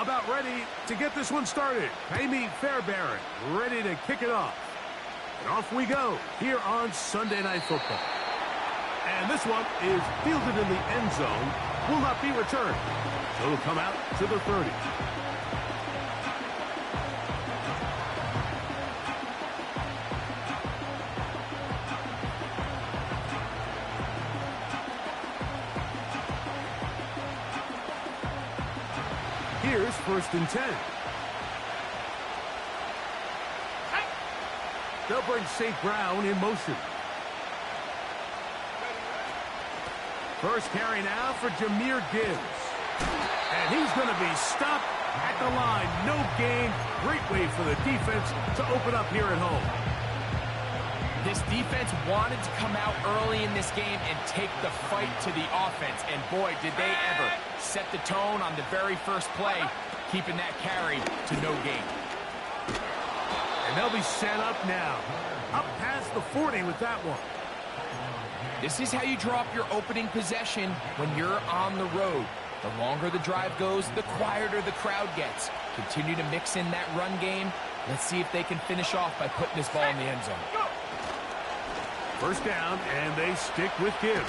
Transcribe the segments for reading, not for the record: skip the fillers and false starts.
about ready to get this one started. Amy Fairbairn ready to kick it off. And off we go here on Sunday Night Football. And this one is fielded in the end zone. Will not be returned. So it'll come out to the 30. Here's 1st and 10. They'll bring St. Brown in motion. First carry now for Jahmyr Gibbs. And he's going to be stopped at the line. No gain. Great way for the defense to open up here at home. This defense wanted to come out early in this game and take the fight to the offense. And boy, did they ever set the tone on the very first play, keeping that carry to no gain. And they'll be set up now. Up past the 40 with that one. This is how you draw up your opening possession when you're on the road. The longer the drive goes, the quieter the crowd gets. Continue to mix in that run game. Let's see if they can finish off by putting this ball in the end zone. First down, and they stick with Gibbs.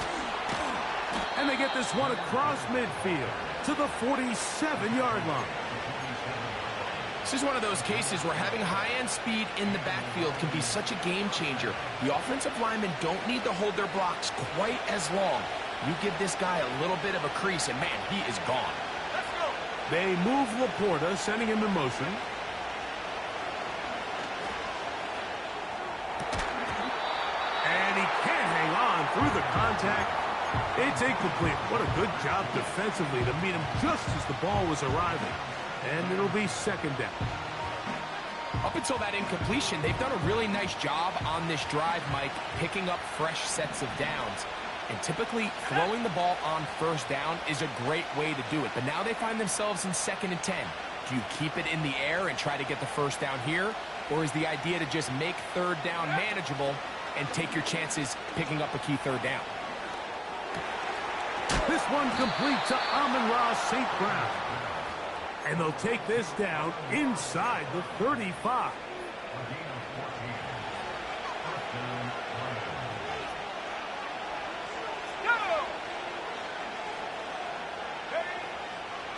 And they get this one across midfield to the 47-yard line. This is one of those cases where having high-end speed in the backfield can be such a game changer. The offensive linemen don't need to hold their blocks quite as long. You give this guy a little bit of a crease, and man, he is gone. Let's go. They move Laporta, sending him in motion. And he can't hang on through the contact. It's incomplete. What a good job defensively to meet him just as the ball was arriving. And it'll be 2nd down. Up until that incompletion, they've done a really nice job on this drive, Mike, picking up fresh sets of downs. And typically, throwing the ball on 1st down is a great way to do it. But now they find themselves in 2nd and 10. Do you keep it in the air and try to get the 1st down here? Or is the idea to just make 3rd down manageable and take your chances picking up a key 3rd down? This one complete to Amon-Ra St. Brown. And they'll take this down inside the 35.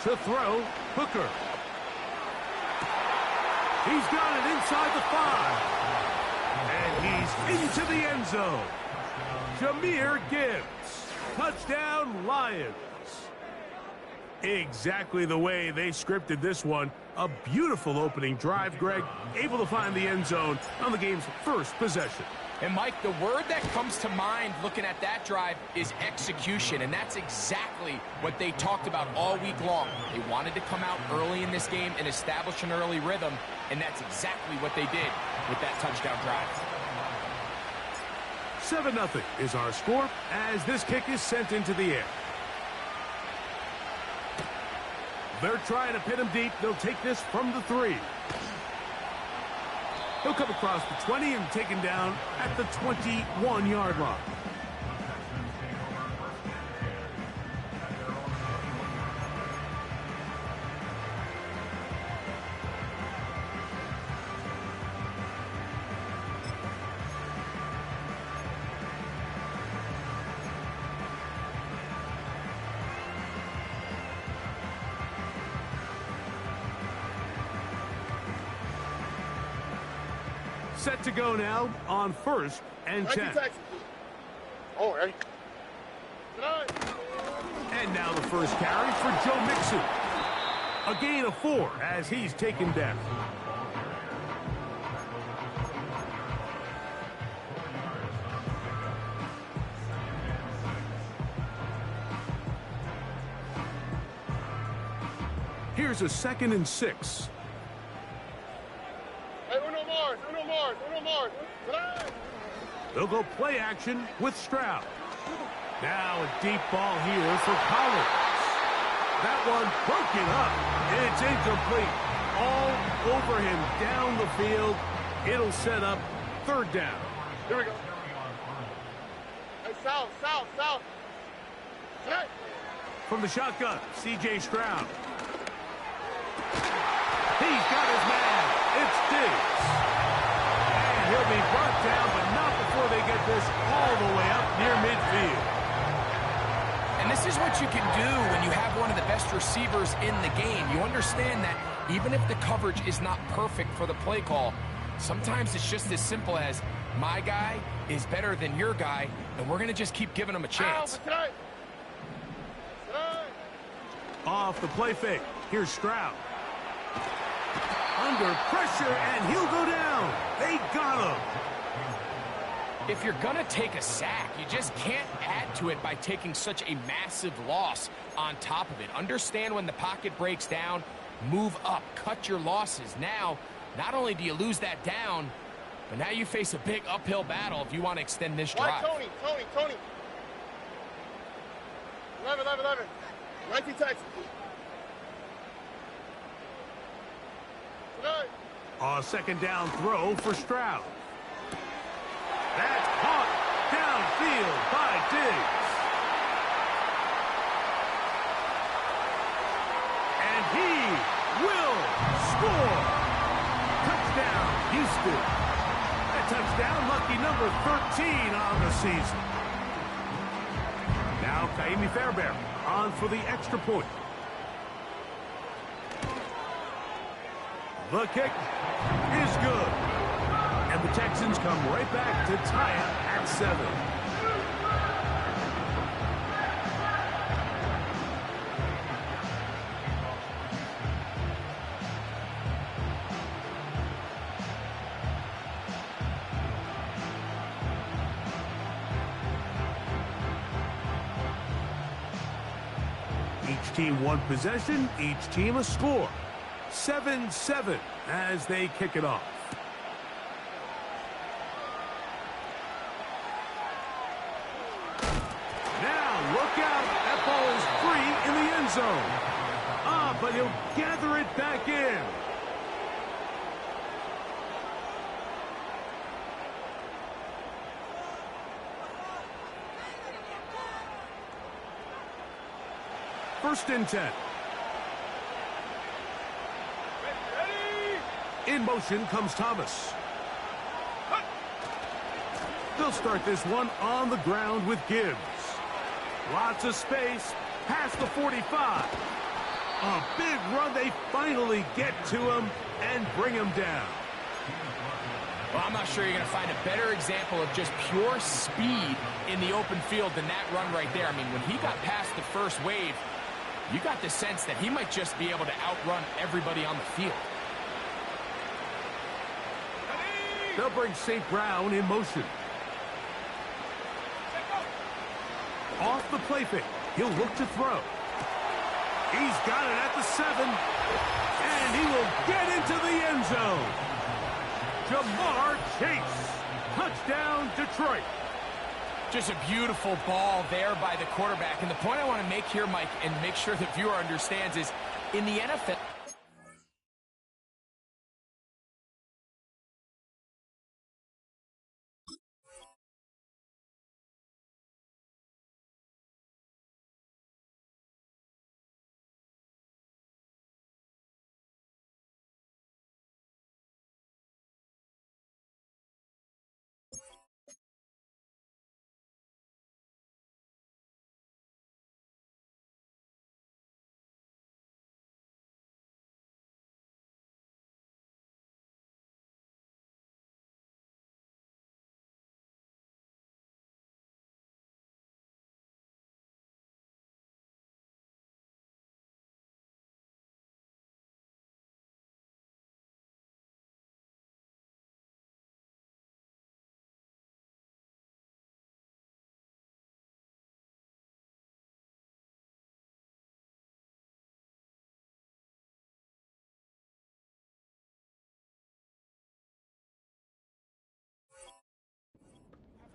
To throw, Hooker. He's got it inside the 5. And he's into the end zone. Jahmyr Gibbs. Touchdown, Lions. Exactly the way they scripted this one. A beautiful opening drive, Greg. Able to find the end zone on the game's first possession. And, Mike, the word that comes to mind looking at that drive is execution, and that's exactly what they talked about all week long. They wanted to come out early in this game and establish an early rhythm, and that's exactly what they did with that touchdown drive. 7-0 is our score as this kick is sent into the air. They're trying to pin him deep. They'll take this from the 3. He'll come across the 20 and taken down at the 21-yard line. Set to go now on 1st and 10. Oh, ready? And now the first carry for Joe Mixon. A gain of 4 as he's taken down. Here's a 2nd and 6. They'll go play action with Stroud. Now a deep ball here for Collins. That one broken up. It's incomplete. All over him down the field. It'll set up 3rd down. Here we go. Hey, south. Hey. From the shotgun, C.J. Stroud. He's got his man. It's Diggs. And he'll be brought down, but not before they get this all the way up near midfield. And this is what you can do when you have one of the best receivers in the game. You understand that even if the coverage is not perfect for the play call, sometimes it's just as simple as my guy is better than your guy, and we're going to just keep giving him a chance. Off the play fake. Here's Stroud. Under pressure, and he'll go down. They got him. If you're going to take a sack, you just can't add to it by taking such a massive loss on top of it. Understand when the pocket breaks down, move up, cut your losses. Now, not only do you lose that down, but now you face a big uphill battle if you want to extend this drive. Tony. 11. Right to Texas. A second down throw for Stroud. That's caught downfield by Diggs. And he will score. Touchdown, Houston. A touchdown, lucky number 13 on the season. Now, Kaimi Fairbairn on for the extra point. The kick is good. And the Texans come right back to tie it at 7. Each team one possession, each team a score. 7-7 as they kick it off. Now, look out. That ball is free in the end zone. But he'll gather it back in. First and 10. In motion comes Thomas. They'll start this one on the ground with Gibbs. Lots of space past the 45. A big run. They finally get to him and bring him down. Well, I'm not sure you're going to find a better example of just pure speed in the open field than that run right there. I mean, when he got past the first wave, you got the sense that he might just be able to outrun everybody on the field. They'll bring St. Brown in motion. Off the play fake. He'll look to throw. He's got it at the 7. And he will get into the end zone. Jamar Chase. Touchdown, Detroit. Just a beautiful ball there by the quarterback. And the point I want to make here, Mike, and make sure the viewer understands is, in the NFL...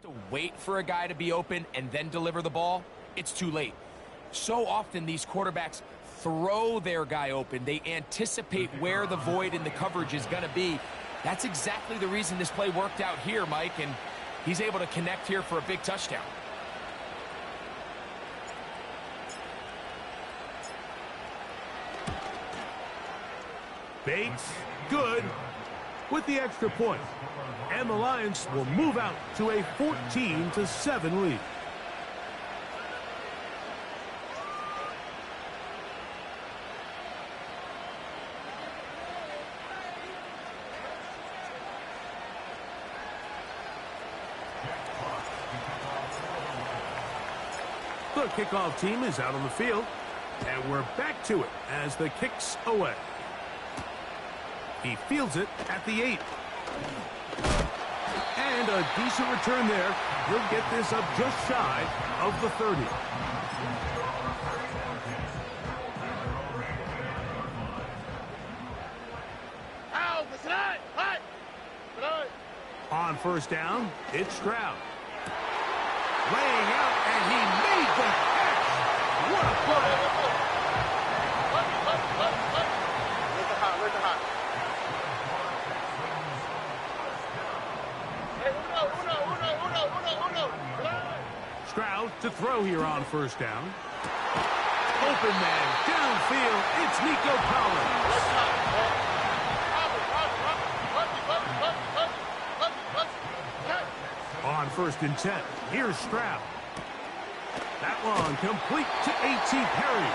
to wait for a guy to be open and then deliver the ball, it's too late. So often these quarterbacks throw their guy open. They anticipate where the void in the coverage is going to be. That's exactly the reason this play worked out here, Mike, and he's able to connect here for a big touchdown. Bates, good, with the extra point. And the Lions will move out to a 14-7 lead. The kickoff team is out on the field, and we're back to it as the kick's away. He fields it at the 8. And a decent return there. He'll get this up just shy of the 30. On first down, it's Stroud. Laying out, and he made the catch. What a play. Stroud to throw here on first down. Open man, downfield, it's Nico Collins. On first and 10, here's Stroud. That one complete to A.T. Perry.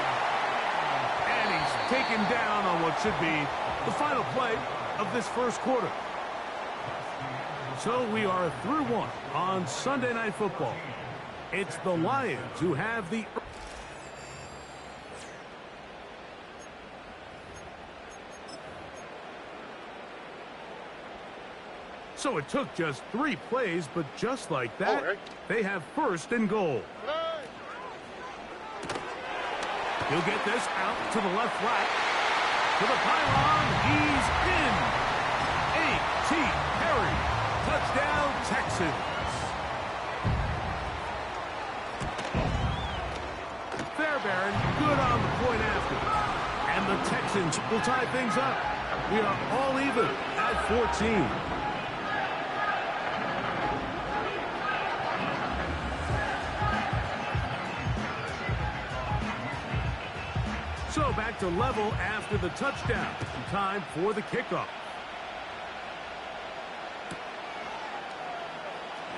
And he's taken down on what should be the final play of this first quarter. So we are through one on Sunday Night Football. It's the Lions who have the... So it took just 3 plays, but just like that, they have first and goal. He'll get this out to the left flat. To the pylon, he's in. A.T. Perry. Touchdown, Texans. Fairbairn, good on the point after. And the Texans will tie things up. We are all even at 14. So back to level after the touchdown. Time for the kickoff.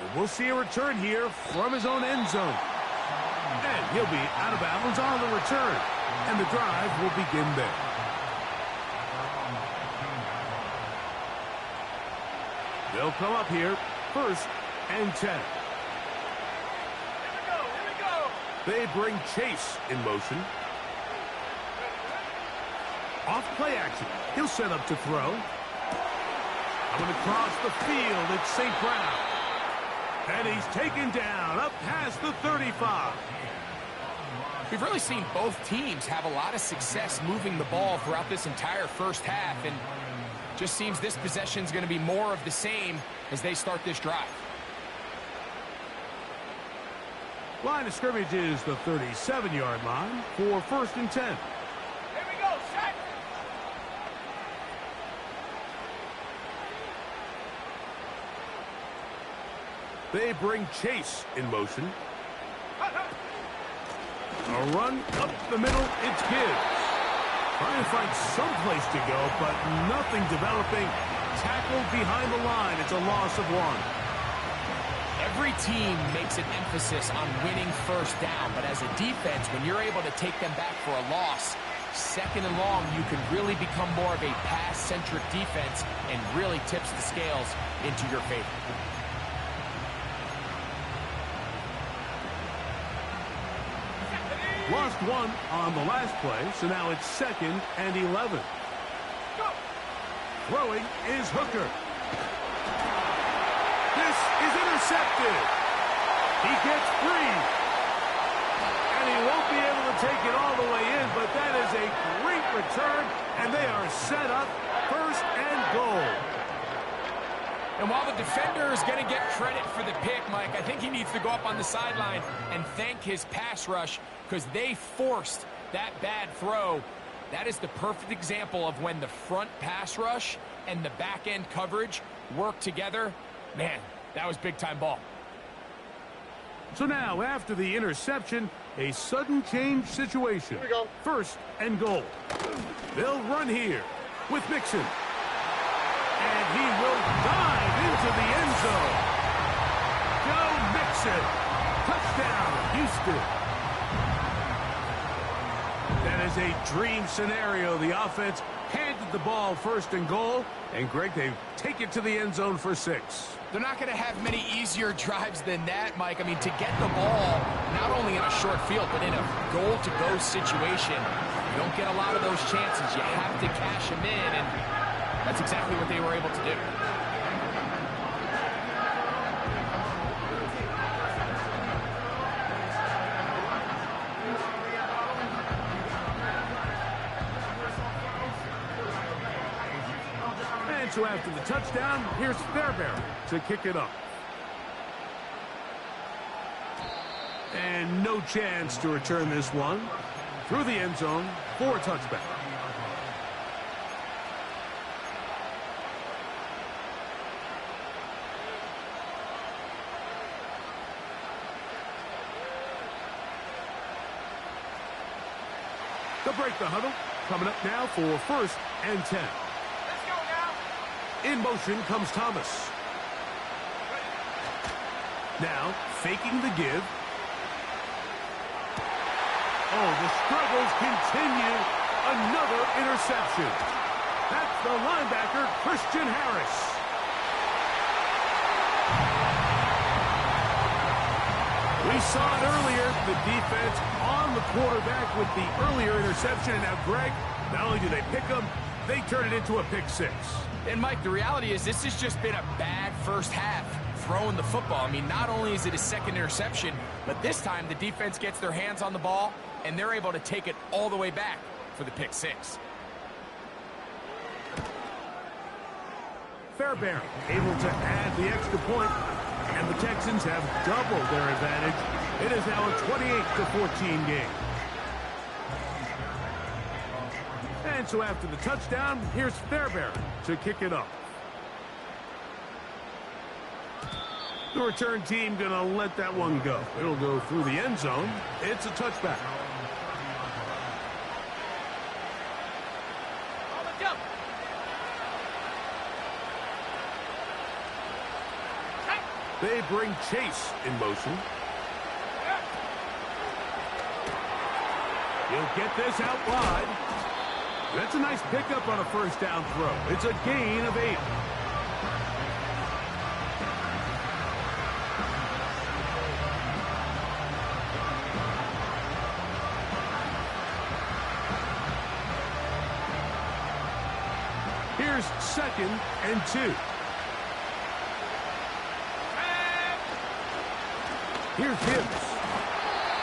And we'll see a return here from his own end zone. And he'll be out of bounds on the return. And the drive will begin there. They'll come up here, first and 10. Here we go. They bring Chase in motion. Off play action. He'll set up to throw. Coming across the field, it's St. Brown. And he's taken down up past the 35. We've really seen both teams have a lot of success moving the ball throughout this entire first half, and just seems this possession is going to be more of the same as they start this drive. Line of scrimmage is the 37-yard line for first and 10. They bring Chase in motion. A run up the middle, it's Gibbs. Trying to find some place to go, but nothing developing. Tackled behind the line, it's a loss of 1. Every team makes an emphasis on winning first down, but as a defense, when you're able to take them back for a loss, second and long, you can really become more of a pass-centric defense and really tips the scales into your favor. Lost 1 on the last play, so now it's second and 11. Throwing is Hooker. This is intercepted. He gets free. And he won't be able to take it all the way in, but that is a great return, and they are set up first and goal. And while the defender is going to get credit for the pick, Mike, I think he needs to go up on the sideline and thank his pass rush because they forced that bad throw. That is the perfect example of when the front pass rush and the back end coverage work together. Man, that was big-time ball. So now, after the interception, a sudden change situation. Here we go. First and goal. They'll run here. with Mixon. And he will dive into the end zone. Go Mixon. Touchdown, Houston. That is a dream scenario. The offense handed the ball first and goal. And, Greg, they take it to the end zone for 6. They're not going to have many easier drives than that, Mike. I mean, to get the ball, not only in a short field, but in a goal-to-go situation, you don't get a lot of those chances. You have to cash them in, and that's exactly what they were able to do. And so after the touchdown, here's Fairbairn to kick it up. And no chance to return this one through the end zone for a touchback. They'll break the huddle. Coming up now for 1st and 10. Let's go now. In motion comes Thomas. Now faking the give. Oh, the struggles continue. Another interception. That's the linebacker, Christian Harris. We saw it earlier, the defense on the quarterback with the earlier interception. And now, Greg, not only do they pick him, they turn it into a pick 6. And, Mike, the reality is this has just been a bad first half throwing the football. I mean, not only is it a second interception, but this time the defense gets their hands on the ball, and they're able to take it all the way back for the pick 6. Fairbairn able to add the extra point, and the Texans have doubled their advantage. It is now a 28-14 game. And so after the touchdown, here's Fairbairn to kick it up. The return team going to let that one go. It'll go through the end zone. It's a touchback. They bring Chase in motion. He'll get this out wide. That's a nice pickup on a first down throw. It's a gain of 8. Here's 2nd and 2. Here's Hibbs.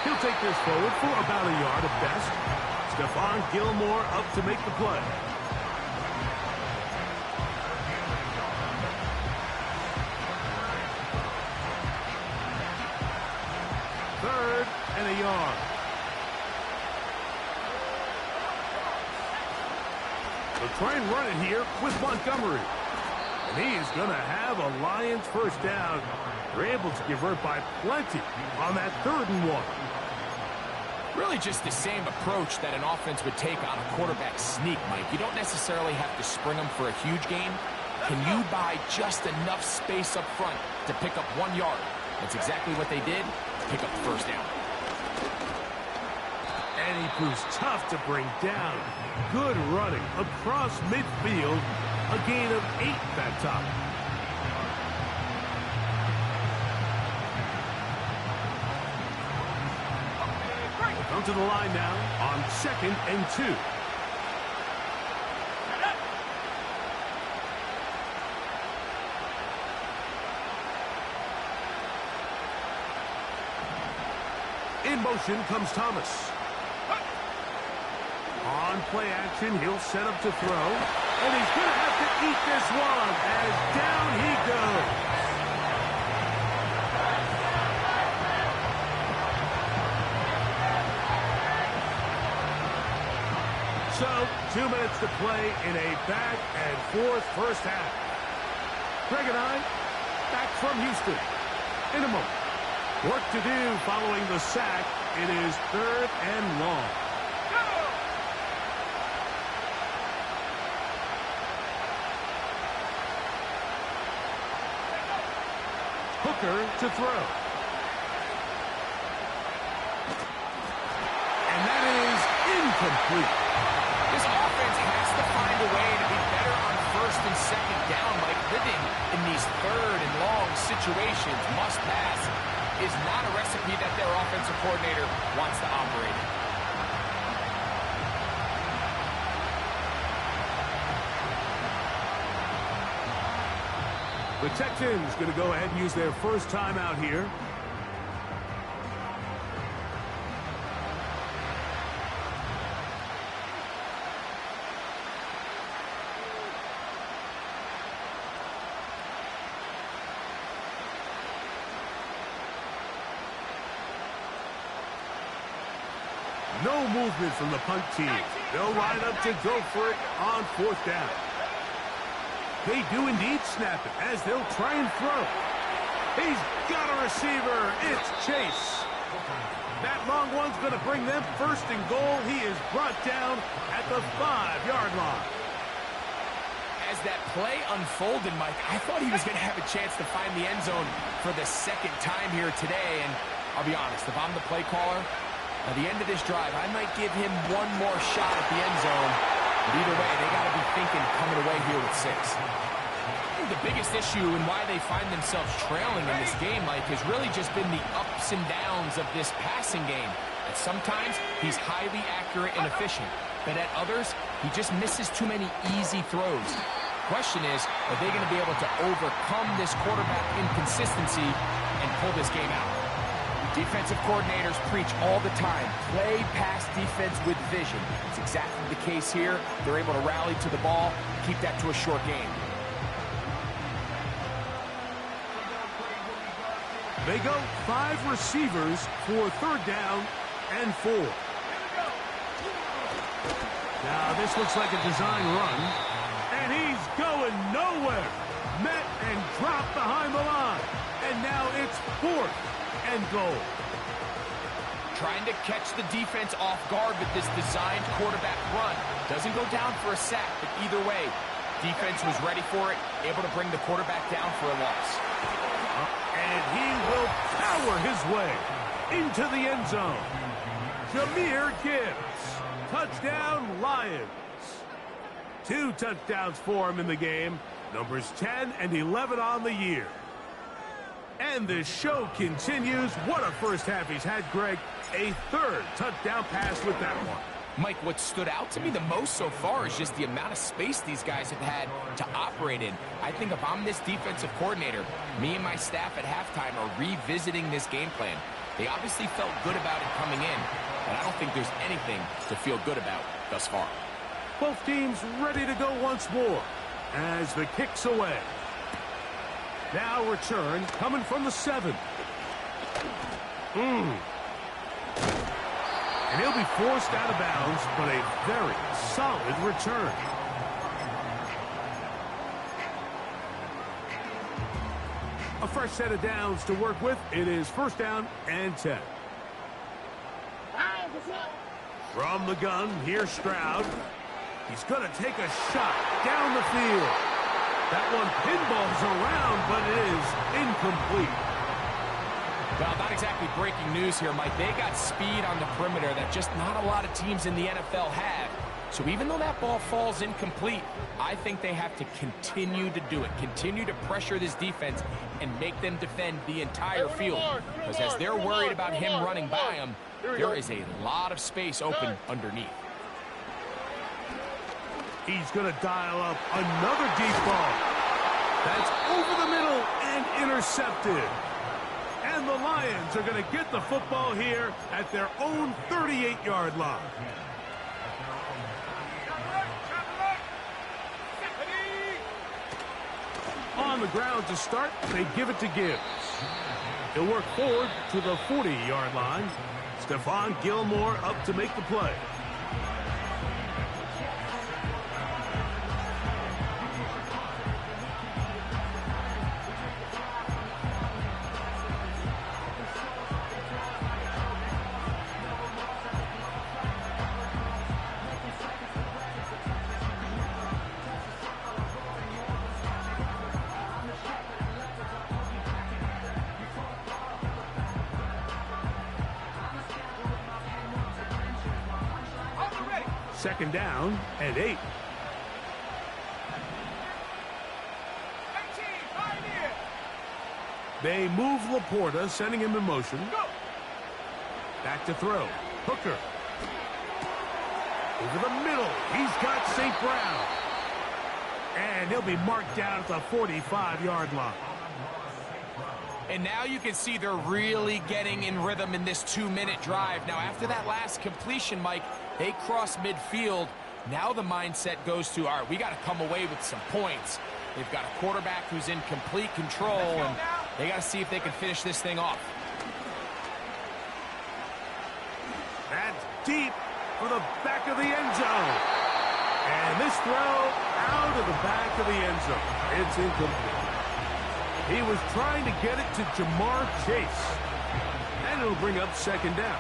He'll take this forward for about a yard at best. Stephon Gilmore up to make the play. Third and a yard. They'll try and run it here with Montgomery. And he is going to have a Lions first down. They're able to convert by plenty on that 3rd and 1. Really just the same approach that an offense would take on a quarterback sneak, Mike. You don't necessarily have to spring them for a huge gain. Can you buy just enough space up front to pick up 1 yard? That's exactly what they did. Pick up the first down. And he proves tough to bring down. Good running across midfield. A gain of 8 that time. Come to the line now on 2nd and 2. In motion comes Thomas. On play action, he'll set up to throw. And he's going to have to eat this one as down he goes. So, 2 minutes to play in a back-and-forth first half. Greg and I, back from Houston. In a moment. Work to do following the sack. It is 3rd and long. Hooker to throw. And that is incomplete. This offense has to find a way to be better on first and second down. Like living in these third and long situations, must pass, is not a recipe that their offensive coordinator wants to operate in. The Texans going to go ahead and use their first timeout here. No movement from the punt team. They'll line up to go for it on fourth down. They do indeed snap it as they'll try and throw. He's got a receiver. It's Chase. That long one's going to bring them first and goal. He is brought down at the 5-yard line. As that play unfolded, Mike, I thought he was going to have a chance to find the end zone for the second time here today. And I'll be honest, if I'm the play caller, at the end of this drive, I might give him one more shot at the end zone. But either way, they got to be thinking coming away here with 6. I think the biggest issue and why they find themselves trailing in this game, Mike, has really just been the ups and downs of this passing game. And sometimes he's highly accurate and efficient, but at others, he just misses too many easy throws. Question is, are they going to be able to overcome this quarterback inconsistency and pull this game out? Defensive coordinators preach all the time, play pass defense with vision. It's exactly the case here. They're able to rally to the ball, keep that to a short game. They go 5 receivers for third down and 4. Now this looks like a design run, and he's going nowhere. Met and dropped behind the line, and now it's 4th and goal. Trying to catch the defense off guard with this designed quarterback run. Doesn't go down for a sack, but either way, defense was ready for it, able to bring the quarterback down for a loss. And he will power his way into the end zone. Jahmyr Gibbs. Touchdown, Lions. 2 touchdowns for him in the game. Numbers 10 and 11 on the year. And the show continues. What a first half he's had, Greg. A 3rd touchdown pass with that one. Mike, what stood out to me the most so far is just the amount of space these guys have had to operate in. I think if I'm this defensive coordinator, me and my staff at halftime are revisiting this game plan. They obviously felt good about it coming in, but I don't think there's anything to feel good about thus far. Both teams ready to go once more as the kick's away. Now return coming from the 7. And he'll be forced out of bounds, but a very solid return. A fresh set of downs to work with. It is 1st down and 10. From the gun, here's Stroud. He's going to take a shot down the field. That one pinballs around, but it is incomplete. Well, not exactly breaking news here, Mike. They got speed on the perimeter that just not a lot of teams in the NFL have. So even though that ball falls incomplete, I think they have to continue to do it. Continue to pressure this defense and make them defend the entire field. Because as they're worried about him running by them, there is a lot of space open underneath. He's going to dial up another deep ball. That's over the middle and intercepted. And the Lions are going to get the football here at their own 38-yard line. On the ground to start, they give it to Gibbs. He'll work forward to the 40-yard line. Stephon Gilmore up to make the play. Second down and 8. They move Laporta, sending him in motion. Back to throw. Hooker. Over the middle. He's got St. Brown. And he'll be marked down at the 45-yard line. And now you can see they're really getting in rhythm in this 2-minute drive. Now, after that last completion, Mike, they cross midfield. Now the mindset goes to, all right, we got to come away with some points. They've got a quarterback who's in complete control, and they got to see if they can finish this thing off. That's deep for the back of the end zone. And this throw out of the back of the end zone. It's incomplete. He was trying to get it to Jamar Chase. And it'll bring up second down.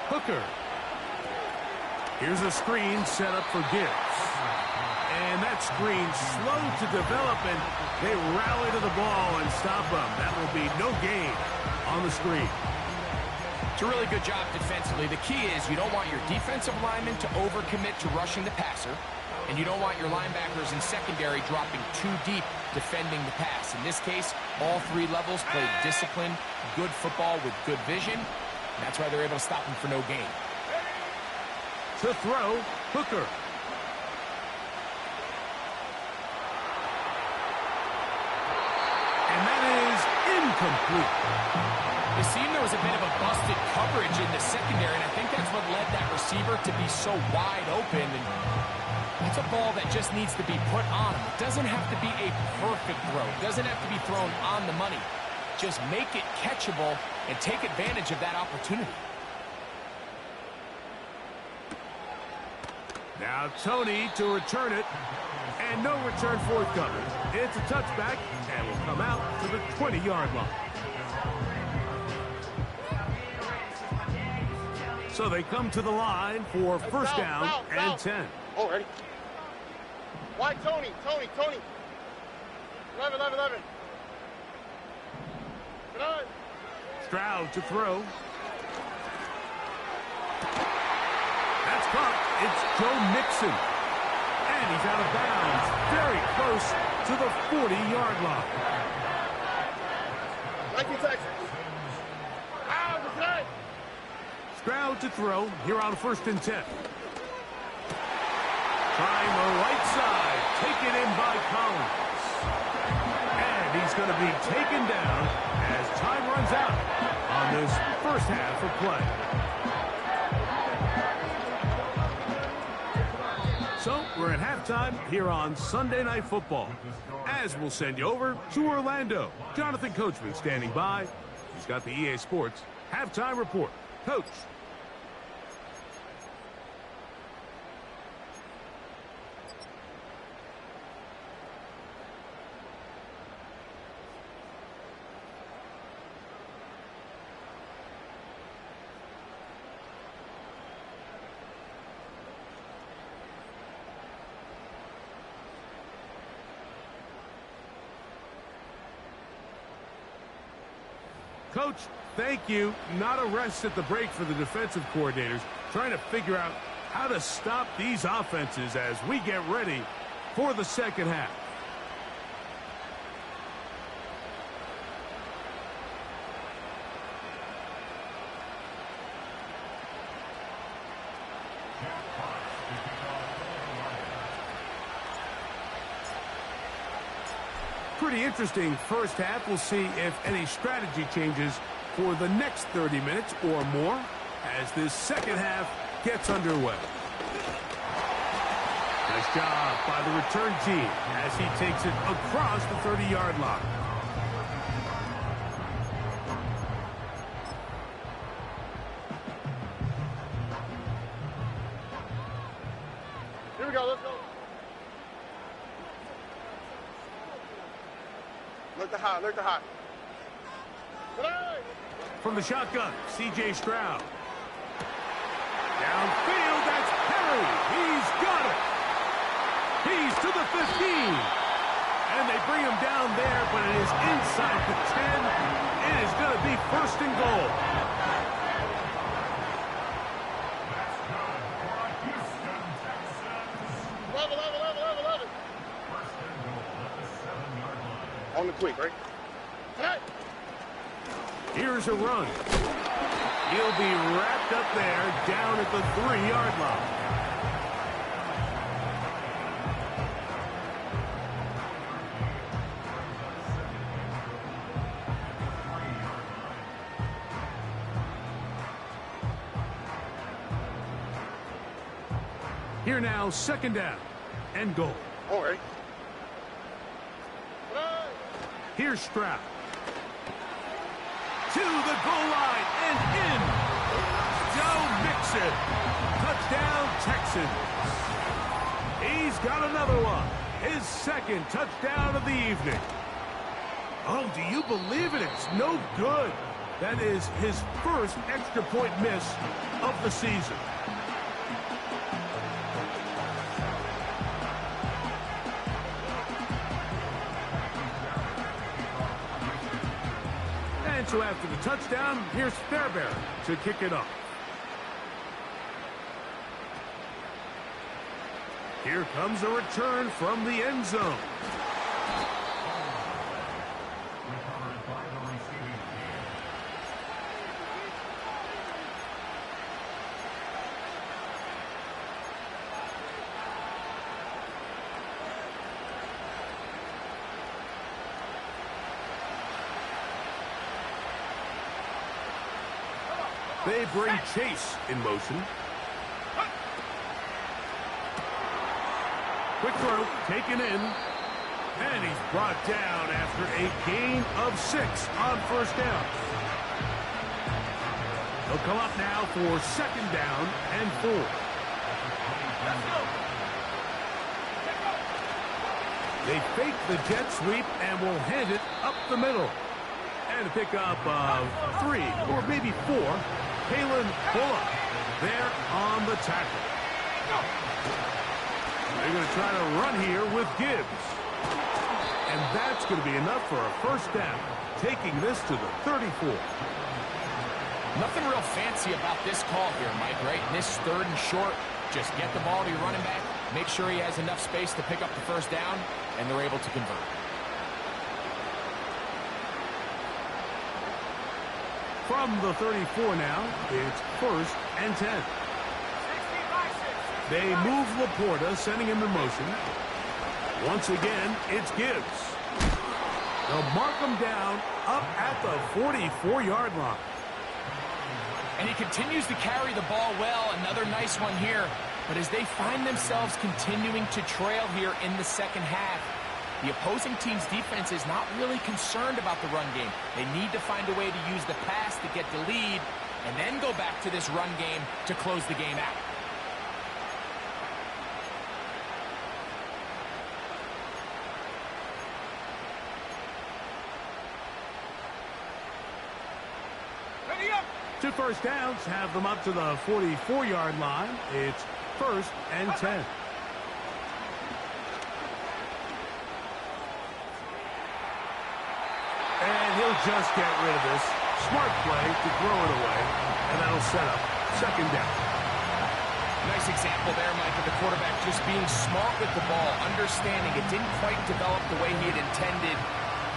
Hooker. Here's a screen set up for Gibbs. And that screen slow to develop, and they rally to the ball and stop them. That will be no gain on the screen. It's a really good job defensively. The key is you don't want your defensive linemen to overcommit to rushing the passer, and you don't want your linebackers in secondary dropping too deep defending the pass. In this case, all three levels played disciplined, good football with good vision. And that's why they're able to stop him for no gain. To throw, Hooker. And that is incomplete. It seemed there was a bit of a busted coverage in the secondary, and I think that's what led that receiver to be so wide open. And that's a ball that just needs to be put on him. It doesn't have to be a perfect throw. It doesn't have to be thrown on the money. Just make it catchable and take advantage of that opportunity. Now Tony to return it, and no return forthcoming. It's a touchback, and will come out to the 20-yard line. So they come to the line for first down and 10. Oh, ready? Why Tony? 11. Get on. Stroud to throw. That's caught. It's Joe Mixon. And he's out of bounds. Very close to the 40-yard line. 19 seconds. Stroud to throw here on first and 10. Trying the right side. Taken in by Collins. And he's going to be taken down as time runs out on this first half of play. So we're at halftime here on Sunday Night Football. As we'll send you over to Orlando. Jonathan Coachman standing by. He's got the EA Sports halftime report. Coach. Coach, thank you. Not a rest at the break for the defensive coordinators, trying to figure out how to stop these offenses as we get ready for the second half. Pretty interesting first half. We'll see if any strategy changes for the next 30 minutes or more as this second half gets underway. Nice job by the return team as he takes it across the 30-yard line. Here we go, let's go. Look to hot. From the shotgun, C.J. Stroud. Downfield, that's Perry. He's got it. He's to the 15. And they bring him down there, but it is inside the 10. It is going to be first and goal. On the quick, right? Here's a run. He'll be wrapped up there down at the 3-yard line. Here now, second down and goal. All right. Here's Stroud. To the goal line and in. Joe Mixon. Touchdown, Texans. He's got another one. His second touchdown of the evening. Oh, do you believe it? It's no good. That is his first extra point miss of the season. And so after the touchdown, here's Fairbairn to kick it off. Here comes a return from the end zone. They bring Chase in motion. Quick throw, taken in. And he's brought down after a gain of 6 on first down. He'll come up now for second down and 4. They fake the jet sweep and will hand it up the middle. And to pick up 3 or maybe 4. Kalen Bullock there on the tackle. They're going to try to run here with Gibbs. And that's going to be enough for a first down, taking this to the 34. Nothing real fancy about this call here, Mike, right? In this third and short, just get the ball to your running back, make sure he has enough space to pick up the first down, and they're able to convert. From the 34 now, it's first and 10. They move Laporta, sending him in motion. Once again, it's Gibbs. They'll mark him down up at the 44-yard line. And he continues to carry the ball well. Another nice one here. But as they find themselves continuing to trail here in the second half, the opposing team's defense is not really concerned about the run game. They need to find a way to use the pass to get the lead and then go back to this run game to close the game out. Two first downs have them up to the 44-yard line. It's first and 10. And he'll just get rid of this. Smart play to throw it away. And that'll set up second down. Nice example there, Mike, of the quarterback just being smart with the ball, understanding it didn't quite develop the way he had intended.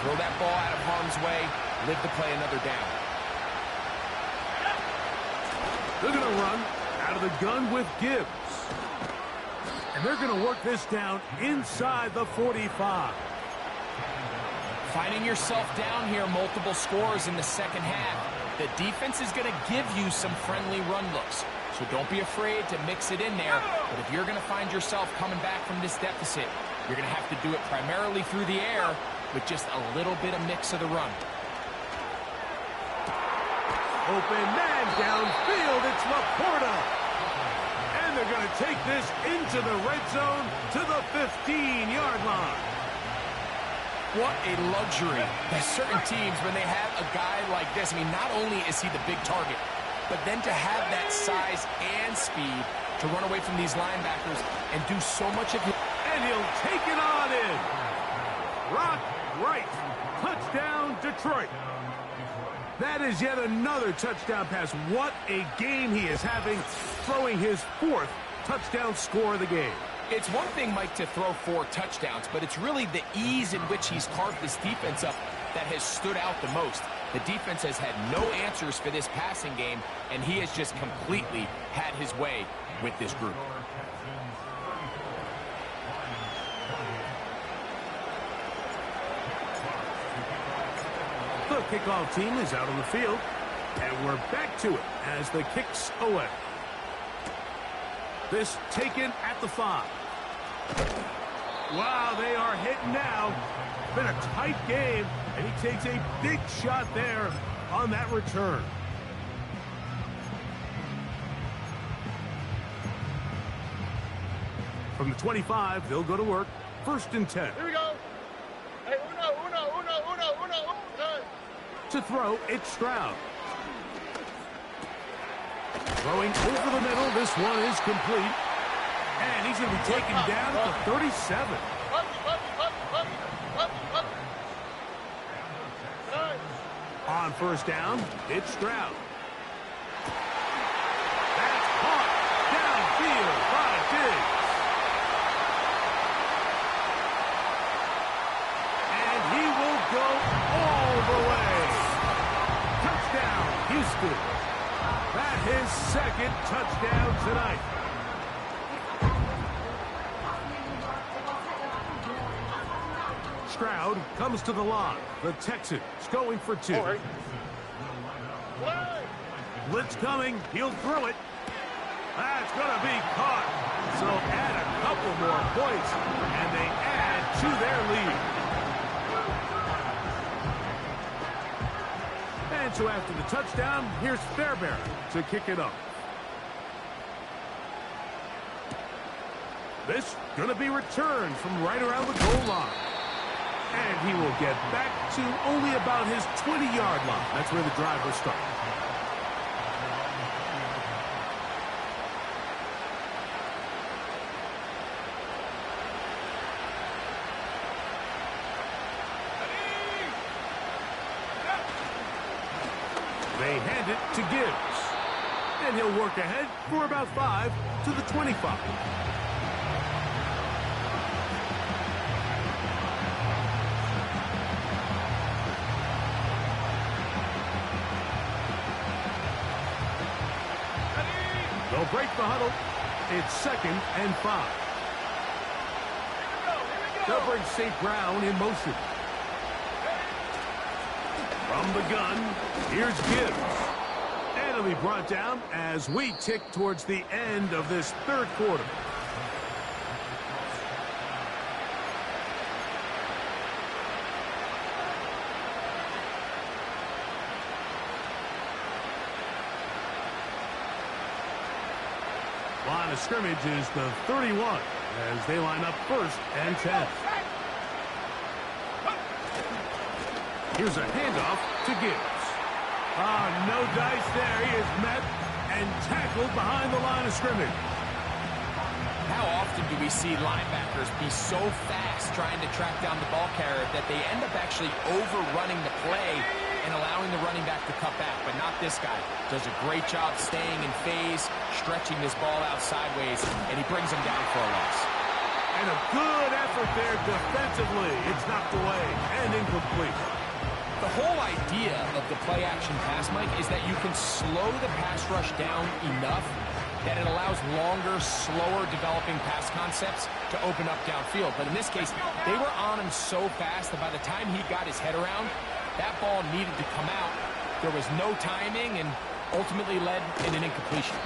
Throw that ball out of harm's way, live to play another down. They're going to run out of the gun with Gibbs. And they're going to work this down inside the 45. Finding yourself down here, multiple scores in the second half. The defense is going to give you some friendly run looks. So don't be afraid to mix it in there. But if you're going to find yourself coming back from this deficit, you're going to have to do it primarily through the air with just a little bit of mix of the run. Open man downfield. It's Laporta. And they're going to take this into the red zone to the 15-yard line. What a luxury that certain teams, when they have a guy like this, I mean, not only is he the big target, but then to have that size and speed to run away from these linebackers and do so much of it. And he'll take it on in. Rock right. Touchdown, Detroit. That is yet another touchdown pass. What a game he is having, throwing his 4th touchdown score of the game. It's one thing, Mike, to throw 4 touchdowns, but it's really the ease in which he's carved this defense up that has stood out the most. The defense has had no answers for this passing game, and he has just completely had his way with this group. The kickoff team is out on the field, and we're back to it as the kicks away. This taken at the 5. Wow, they are hitting now. Been a tight game, and he takes a big shot there on that return. From the 25, they'll go to work. 1st and 10. Here we go. Hey, uno. To throw, it's Stroud. Throwing over the middle. This one is complete. And he's going to be taken down at the 37. On 1st down, it's Stroud. That's caught downfield by Diggs. And he will go all the way. Touchdown, Houston. That's his 2nd touchdown tonight. Stroud comes to the line. The Texans going for 2. All right. Blitz coming. He'll throw it. That's going to be caught. So add a couple more points, and they add to their lead. And so after the touchdown, here's Fairbairn to kick it up. This going to be returned from right around the goal line. And he will get back to only about his 20-yard line. That's where the drive will start. They hand it to Gibbs. And he'll work ahead for about 5 to the 25. They'll break the huddle. It's 2nd and 5. They'll bring St. Brown in motion. From the gun, here's Gibbs. And he'll be brought down as we tick towards the end of this 3rd quarter. Line of scrimmage is the 31 as they line up 1st and 10. Here's a handoff to Gibbs. No dice there. He is met and tackled behind the line of scrimmage. How often do we see linebackers be so fast trying to track down the ball carrier that they end up actually overrunning the play and allowing the running back to cut back? But not this guy. Does a great job staying in phase, stretching this ball out sideways, and he brings him down for a loss. And a good effort there defensively. It's knocked away and incomplete. The whole idea of the play-action pass, Mike, is that you can slow the pass rush down enough that it allows longer, slower developing pass concepts to open up downfield. But in this case, they were on him so fast that by the time he got his head around, that ball needed to come out. There was no timing and ultimately led in an incompletion.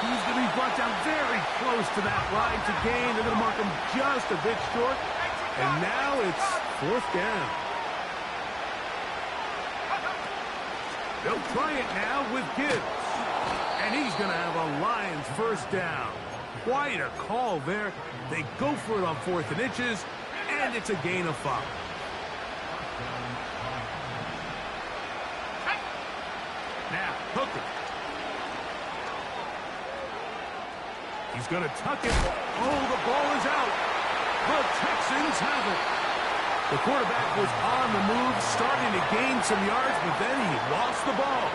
He's going to be brought down very close to that line to gain. They're going to mark him just a bit short. And now it's 4th down. They'll try it now with Gibbs. And he's going to have a Lions 1st down. Quite a call there. They go for it on 4th and inches, and it's a gain of 5. Now, Hooker. He's going to tuck it. Oh, the ball is out. The Texans have it. The quarterback was on the move, starting to gain some yards, but then he lost the ball.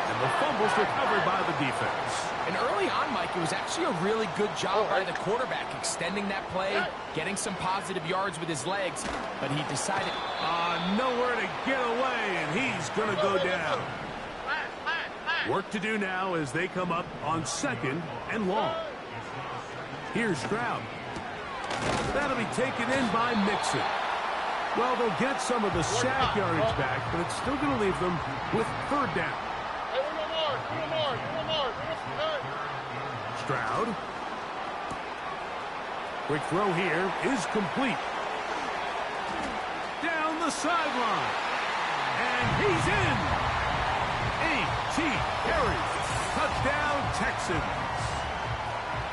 And the fumble's recovered by the defense. And early on, Mike, it was actually a really good job by the quarterback extending that play, getting some positive yards with his legs, but he decided nowhere to get away, and he's going to go down. Work to do now as they come up on 2nd and long. Here's Stroud. That'll be taken in by Mixon. Well, they'll get some of the sack yardage back, but it's still going to leave them with 3rd down. Stroud. Quick throw here is complete. Down the sideline. And he's in. 18 carries. Touchdown, Texans.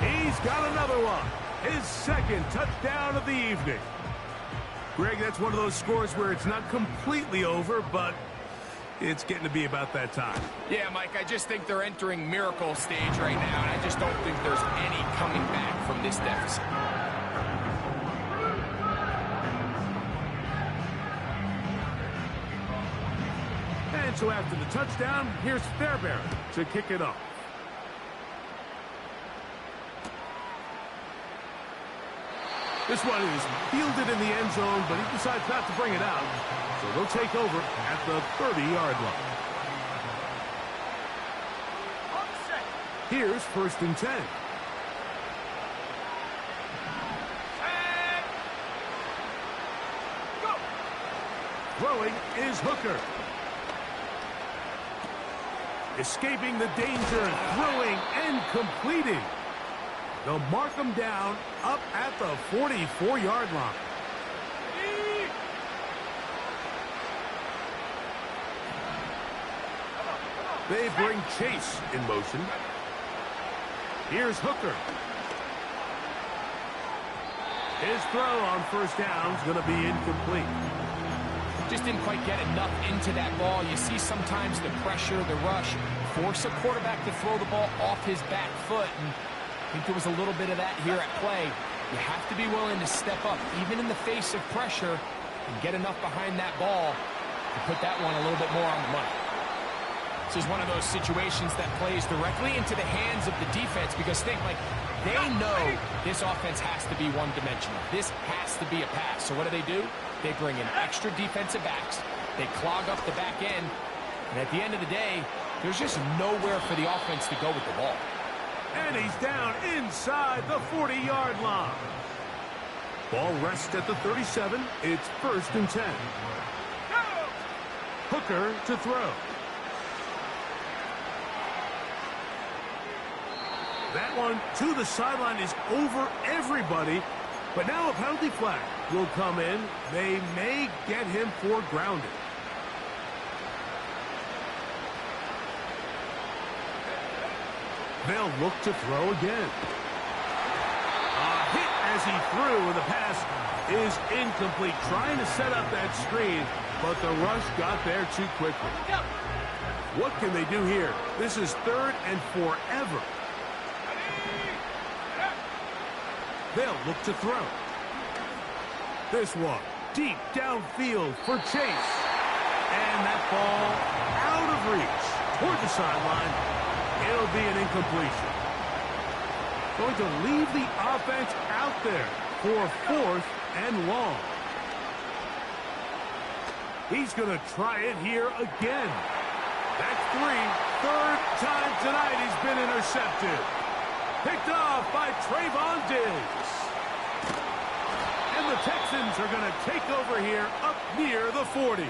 He's got another one. His 2nd touchdown of the evening. Greg, that's one of those scores where it's not completely over, but it's getting to be about that time. Yeah, Mike, I just think they're entering miracle stage right now, and I just don't think there's any coming back from this deficit. And so after the touchdown, here's Fairbairn to kick it off. This one is fielded in the end zone, but he decides not to bring it out. So they'll take over at the 30-yard line. Here's 1st and 10. Throwing is Hooker. Escaping the danger, throwing and completing. They'll mark him down up at the 44-yard line. They bring Chase in motion. Here's Hooker. His throw on 1st down is going to be incomplete. Just didn't quite get enough into that ball. You see sometimes the pressure, the rush, force a quarterback to throw the ball off his back foot. And I think there was a little bit of that here at play. You have to be willing to step up, even in the face of pressure, and get enough behind that ball to put that one a little bit more on the money. This is one of those situations that plays directly into the hands of the defense because think, like, they know this offense has to be one-dimensional. This has to be a pass. So what do? They bring in extra defensive backs. They clog up the back end. And at the end of the day, there's just nowhere for the offense to go with the ball. And he's down inside the 40-yard line. Ball rests at the 37. It's 1st and 10. Hooker to throw. That one to the sideline is over everybody. But now a penalty flag will come in. They may get him for grounding. They'll look to throw again. A hit as he threw, and the pass is incomplete. Trying to set up that screen, but the rush got there too quickly. What can they do here? This is 3rd and forever. They'll look to throw. This one, deep downfield for Chase. And that ball out of reach toward the sideline. It'll be an incompletion. Going to leave the offense out there for 4th and long. He's going to try it here again. That's 3. 3rd time tonight he's been intercepted. Picked off by Trayvon Diggs. And the Texans are going to take over here up near the 40.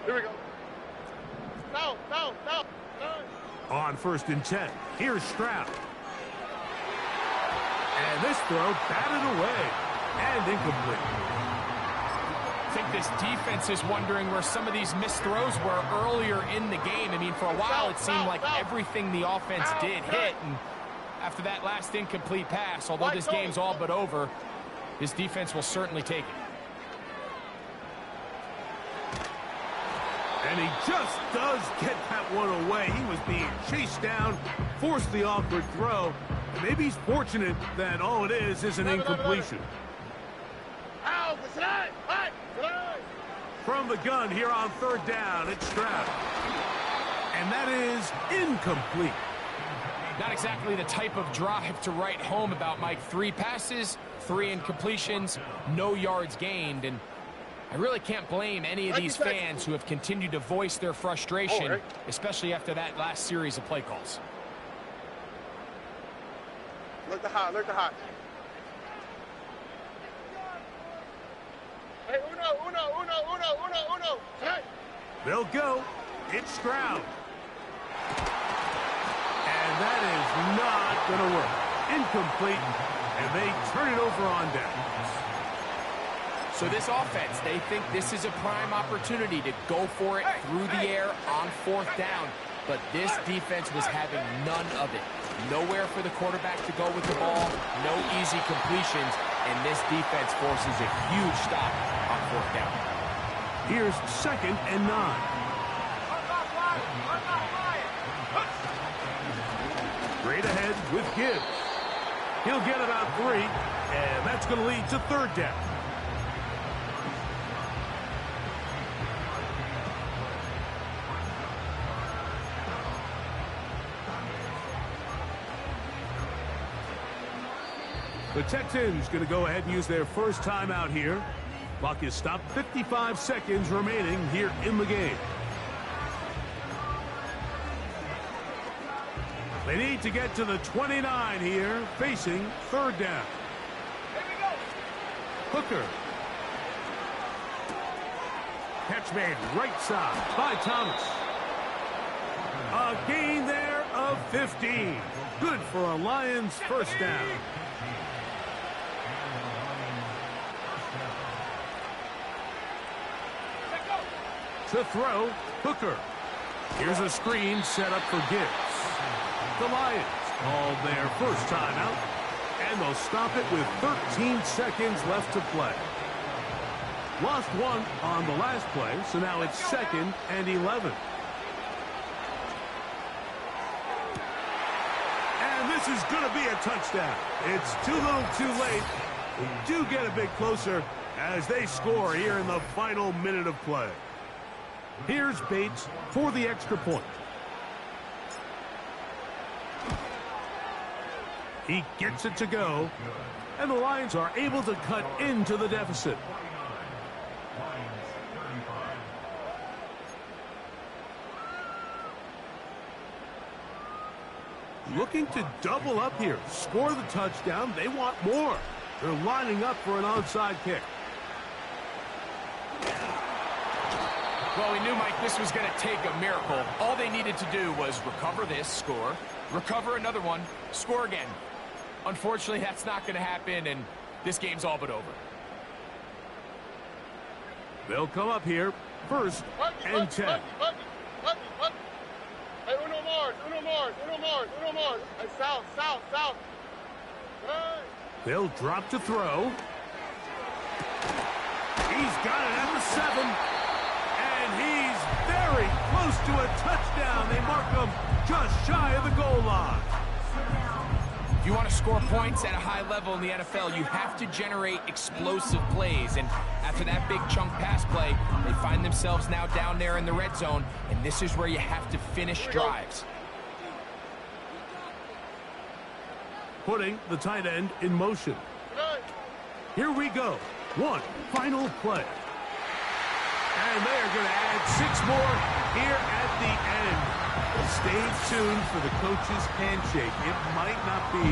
Here we go. No. On 1st and 10, here's Stroud. And this throw batted away and incomplete. I think this defense is wondering where some of these missed throws were earlier in the game. I mean, for a while it seemed like everything the offense did hit, and after that last incomplete pass, although this game's all but over, this defense will certainly take it. And he just does get that one away. He was being chased down, forced the awkward throw. Maybe he's fortunate that all it is an incompletion. From the gun here on third down, it's Stroud. And that is incomplete. Not exactly the type of drive to write home about, Mike. 3 passes, 3 incompletions, no yards gained. And I really can't blame any of these fans who have continued to voice their frustration, especially after that last series of play calls. Look the hot, look the hot. Hey, uno. Hey. They'll go. It's Stroud. And that is not going to work. Incomplete. And they turn it over on down. So this offense, they think this is a prime opportunity to go for it through the air on 4th down. But this defense was having none of it. Nowhere for the quarterback to go with the ball. No easy completions. And this defense forces a huge stop on 4th down. Here's 2nd and 9. Straight ahead with Gibbs. He'll get about 3, and that's going to lead to 3rd down. The Texans going to go ahead and use their first timeout here. Clock is stopped. 55 seconds remaining here in the game. They need to get to the 29 here, facing 3rd down. Here we go. Hooker. Catch made right side by Thomas. A gain there of 15. Good for a Lions first down. To throw, Hooker. Here's a screen set up for Gibbs. The Lions called their first timeout, and they'll stop it with 13 seconds left to play. Lost 1 on the last play, so now it's 2nd and 11. And this is going to be a touchdown. It's too little too late. We do get a bit closer as they score here in the final minute of play. Here's Bates for the extra point. He gets it to go, and the Lions are able to cut into the deficit. Looking to double up here, score the touchdown. They want more. They're lining up for an onside kick. Well, we knew, Mike, this was going to take a miracle. All they needed to do was recover this, score, recover another one, score again. Unfortunately, that's not going to happen, and this game's all but over. They'll come up here, 1st and 10. Hey, uno more. Hey, south. Hey. They'll drop to throw. He's got it at the 7. And he's very close to a touchdown. They mark him just shy of the goal line. If you want to score points at a high level in the NFL, you have to generate explosive plays. And after that big chunk pass play, they find themselves now down there in the red zone. And this is where you have to finish drives. Putting the tight end in motion. Here we go. 1 final play. And they are going to add 6 more here at the end. Stay tuned for the coach's handshake. It might not be